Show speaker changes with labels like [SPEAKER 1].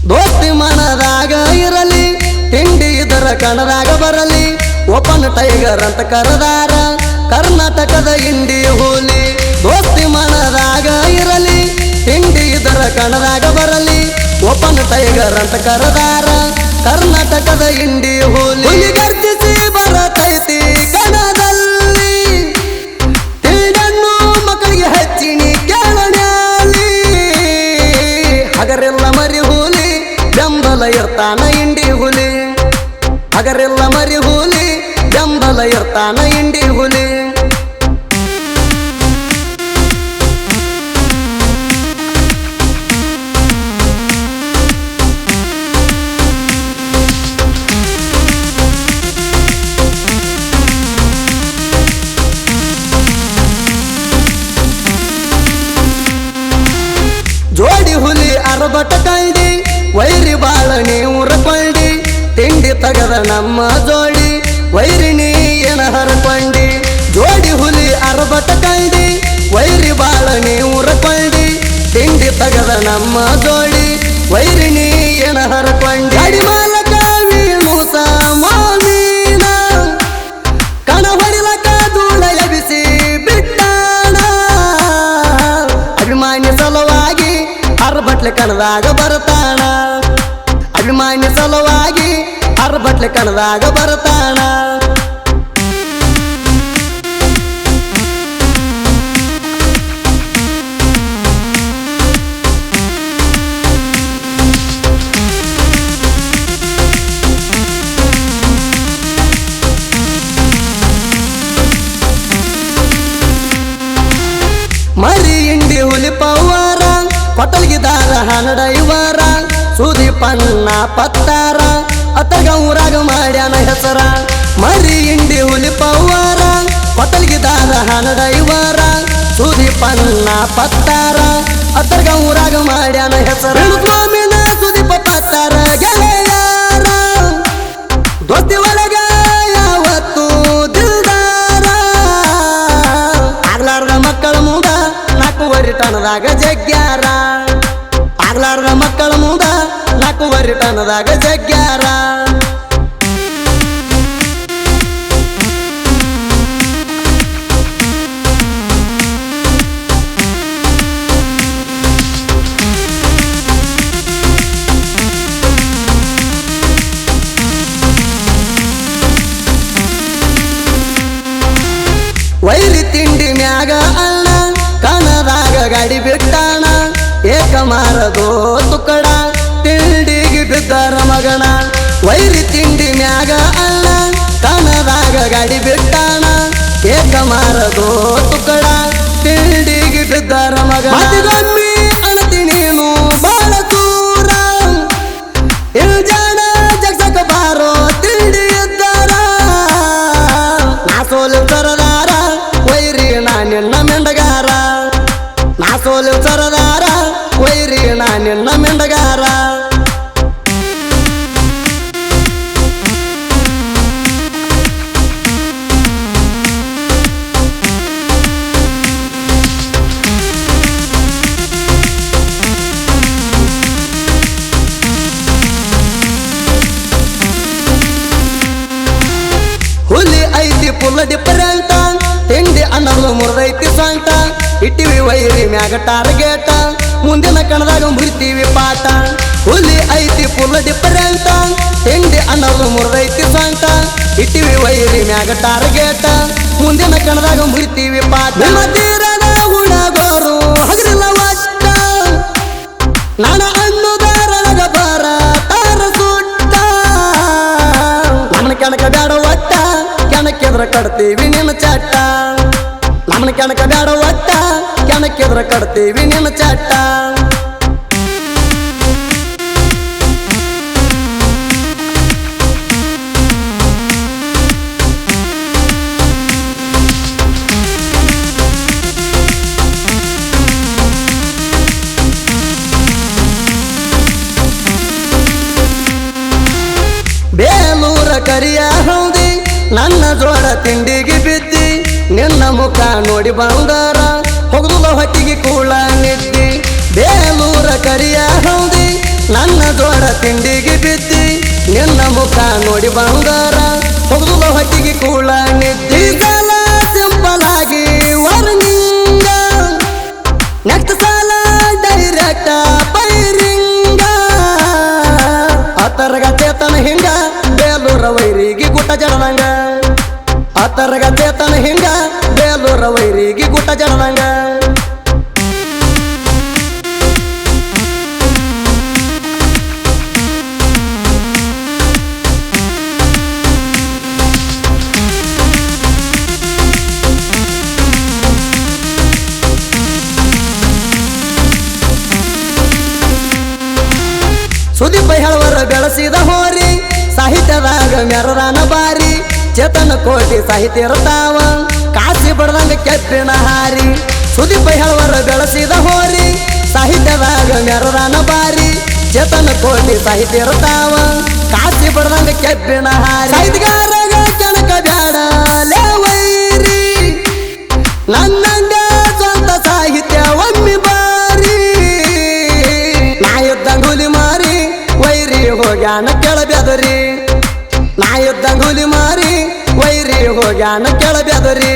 [SPEAKER 1] ದೋಸ್ತಿ ಮನದಾಗ ಇರಲಿ ತಿಂಡಿ ಇದರ ಕಣದಾಗ ಬರಲಿ ಓಪನ್ ಟೈಗರ್ ಅಂತ ಕರೆದಾರ ಕರ್ನಾಟಕದ ಇಂಡಿ ಹುಲಿ ದೋಸ್ತಿ ಮನದಾಗ ಇರಲಿ ತಿಂಡಿ ಇದರ ಕಣದಾಗ ಬರಲಿ ಓಪನ್ ಟೈಗರ್ ಅಂತ ಕರೆದಾರ ಕರ್ನಾಟಕದ ಇಂಡಿ ಹುಲಿ ಗರ್ಜಿಸಿ ಬರತೈತಿ ಕಣದಲ್ಲಿ ತಿಂಡನ್ನು ಮಕ್ಕಳಿಗೆ ಹಚ್ಚಿನಿ ಕೇಳಣ್ಯಾಲಿ ಹಗರೆಲ್ಲ ಮರಿ ಹುಲಿ ಬೆಂಬಲ ಇರ್ತಾನ ಇಂಡಿ ಹುಲಿ ಹಗರೆಲ್ಲ ಮರಿ ಹುಲಿ ಬೆಂಬಲ ಇರ್ತಾನ ಇಂಡಿ ಹುಲಿ ಜೋಡಿ ಹುಲಿ ಅರಬಟ ಕಂಡಿ ವೈರಿ ಬಾಳನಿ ಉರಕೊಂಡಿ ತಿಂಡಿ ತಗದ ನಮ್ಮ ಜೋಡಿ ವೈರಿನಿ ಏನ ಹರಕೊಂಡಿ ಜೋಡಿ ಹುಲಿ ಅರಬಟ ಕಂಡಿ ವೈರಿ ಬಾಳನಿ ಉರಕೊಂಡಿ ತಿಂಡಿ ತಗದ ನಮ್ಮ ಜೋಡಿ ವೈರಿನಿ ಏನ ಹರಕೊಂಡಿ ಗಾಡಿ ಮಾಲಕ ವೀಣು ಸಾಮಾನಿನ ಕಣ ಹೊಡಿಲಕ ಧೂಳ ಎಬಿಸಿ ಬಿಟ್ಟಾಣ ಅಭಿಮಾನಿ ಸಲುವಾಗಿ ಅರ್ಬಟ್ಲೆ ಕಣದಾಗ ಬರ್ತಾನ ಅಭಿಮಾನಿ ಸಲುವಾಗಿ ಅರ್ಬಟ್ಲೆ ಕಣದಾಗ ಬರ್ತಾನ ಮರಿ ಇಂಡಿ ಹುಲಿ ಪವಾರ ಕೊಟ್ಟಲ್ಗಿದಾರ ಹನಡ ಇವರ ಸೂದಿ ಪಣ್ಣ ಪತ್ತಾರ ಅತಗ ಊರಾಗ ಮಾಡ್ಯಾನ ಹೆಸರ ಮರಿ ಇಂಡಿ ಹುಲಿ ಪವಾರ ಕೊಟ್ಟಲ್ಗಿದಾರ ಹನಡ ಇವರ ಸೂದಿ ಪಣ್ಣ ಪತ್ತಾರ ಅತಗ ಊರಾಗ ಮಾಡ್ಯಾನ ಹೆಸರ ಸ್ವಾಮಿನ ಸುದಿ ಪತ್ತಾರ ಗೆಳೆಯಾರ ದೋಸ್ತಿ ಒಳಗ ಯಾವತ್ತು ದಿಲ್ದಾರ ಆಗ್ಲಾರ್ದ ಮಕ್ಕಳ ಮೂಗ ನಾಲ್ಕೂವರೆ ಟನದಾಗ ಜಗ್ಗ್ಯಾರ ಆಗ್ಲಾರ್ದ ಮಕ್ಕಳ ಮೂಗ ನಾಲ್ಕೂವರೆ ಟನದಾಗ ಜಗ್ಗ್ಯಾರ ವೈರಿ ತಿಂಡಿ ಮ್ಯಾಗ ಅಣ್ಣ ಕಣದಾಗ ಗಾಡಿ ಬಿಟ್ಟಾಣ ಏಕ ಮಾರದೋ ತುಕಡ ತಿಂಡಿಗೆ ಬಿದ್ದಾರ ಮಗಣ ವೈರಿ ತಿಂಡಿ ಮ್ಯಾಗ ಅಣ್ಣ ಕಣದಾಗ ಗಾಡಿ ಬಿಟ್ಟಾಣ ಏಕ ಮಾರದೋ ತುಕಡ ತಿಂಡಿಗೆ ಬಿದ್ದಾರ ಮಗಣ ಮತಿಗೊಮ್ಮಿ ಅಣತಿ ನೀನು ಬಾಳ ದೂರ ಇಲ್ಜಾಣ ಜಗ್ಸಕ ಬಾರೋ ತಿಂಡಿ ಇದ್ದಾರ ನಾ ಸೋಲು ಸರದಾರ ವೈರಿ ನಿನ್ನ ಮೆಂಡಗಾರ ನಾ ಸೋಲು ಸರದಾರ ವೈರಿ ನಿನ್ನ ಮೆಂಡಗಾರ ಹುಲಿ ಐತಿ ಪುಲ್ಲ ಡಿಫರೆಂಟ ತಿಂಡಿ ಅನ್ನಲು ಮುರಿದೈತಿ ಸೊಂಟ ಇಟ್ಟಿವಿ ವೈರಿ ಮ್ಯಾಗ ಟಾರ್ಗೆಟ ಮುಂದಿನ ಕಣದಾಗ ಮುರಿತೀವಿ ಪಾಠ ಹುಲಿ ಐತಿ ಪುಲ್ಲ ಡಿಫರೆಂಟ ತಿಂಡಿ ಅನ್ನಲು ಮುರಿದೈತಿ ಸೊಂಟ ಇಟ್ಟಿವಿ ವೈರಿ ಮ್ಯಾಗ ಟಾರ್ಗೆಟ ಮುಂದಿನ ಕಣದಾಗ ಮುರಿತೀವಿ ಪಾಠ ತೀರದ ಹುಡುಗರು ಹಗಲಿಲ್ಲ ಒಟ್ಟ ನಾನ ಅನ್ನುದಾರಳಗ ಬರ ತಾರ ಸುಟ್ಟ ನಮ್ಮನ ಕೆಣಕ ಬ್ಯಾಡ ಒಟ್ಟ ಕೆಣಕ್ಕೆದ್ರ ಕಡ್ತೀವಿ ನಿನ್ನ ಚಟ್ಟ ನಮ್ಮನ ಕೆಣಕ ಬ್ಯಾಡ ಒಟ್ಟ ಕೆಣಕ್ಕೆದ್ರ ಕಡ್ತೀವಿ ನಿನ್ನ ಚಟ್ಟ ಬೇಲೂರ ಕರಿಯ ಹೌದಿ ನನ್ನ ಜೋಡ ತಿಂಡಿಗೆ ಬಿದ್ದಿ ನಿನ್ನ ಮುಖ ನೋಡಿ ಬಂದಾರ ಹೊಗದುಲ ಹೊಟ್ಟಿಗೆ ಕೂಳ ನಿದ್ದಿ ಬೇಲೂರ ಕರಿಯ ಹೌದಿ ನನ್ನ ಜೋಡ ತಿಂಡಿಗೆ ಬಿದ್ದಿ ನಿನ್ನ ಮುಖ ನೋಡಿ ಬಂಗಾರ ಹೊಗಲ ಹೊಟ್ಟಿಗೆ ಕೂಳ ನಿದ್ದಿ ಸಾಲ ಸಿಂಪಲ್ ಆಗಿ ವಾರ್ನಿಂಗ ನೆಕ್ಸ್ಟ್ ಸಾಲ ಡೈರೆಕ್ಟ್ ಬೈರಿಂಗ ಅತರಗತೇತನ ಹಿಂಗ ಬೇಲೂರ ವೈರಿಗೆ ಗುಟ್ಟ ಜಡದಂಗ ಅತರಗತೇತನ ಹಿಂಗ ಬೇಲೂರ ವೈರಿಗೆ ಗುಟ್ಟ ಜಡದಂಗ ಸುದೀಪ ಹೇಳುವರ ಬೆಳೆಸಿದ ಹೋರಿ ಸಾಹಿತ್ಯದಾಗ ಮೆರರಾನ ಬಾರಿ ಚೇತನ ಕೋಟಿ ಸಾಹಿತ್ಯ ಇರ್ತಾವ ಕಾಸಿ ಬಡ್ದಂಗ ಕೆಪ್ಪಿನ ಹಾರಿ ಸುದೀಪ ಹೇಳುವರ ಬೆಳೆಸಿದ ಹೋರಿ ಸಾಹಿತ್ಯದಾಗ ಮೆರರಾನ ಬಾರಿ ಚೇತನ ಕೋಟಿ ಸಾಹಿತ್ಯ ಇರ್ತಾವ ಕಾಸಿ ಬಡ್ದಂಗ ಕೆಪ್ಪಿನ ಹಾರಿ ಸಾಹಿತ್ಯಗಾರಗ ಕೆಣಕ ಬ್ಯಾಡ ಲೇ ವೈರಿ ನನ್ನಂಗ ಸ್ವಂತ ಸಾಹಿತ್ಯ ಒಮ್ಮೆ ಬಾರಿ ನಾ ಇದ್ದಂಗ ಹುಲಿ ಮಾರಿ ವೈರಿ ಹೋಗ್ಯಾನ ಕೆಳಬ್ಯಾದರಿ ನಾ ಇದ್ದಂಗ ಹುಲಿ ಮಾರಿ ವೈರಿ ಹೋಗ್ಯಾನ ಕೆಳಬ್ಯಾದರಿ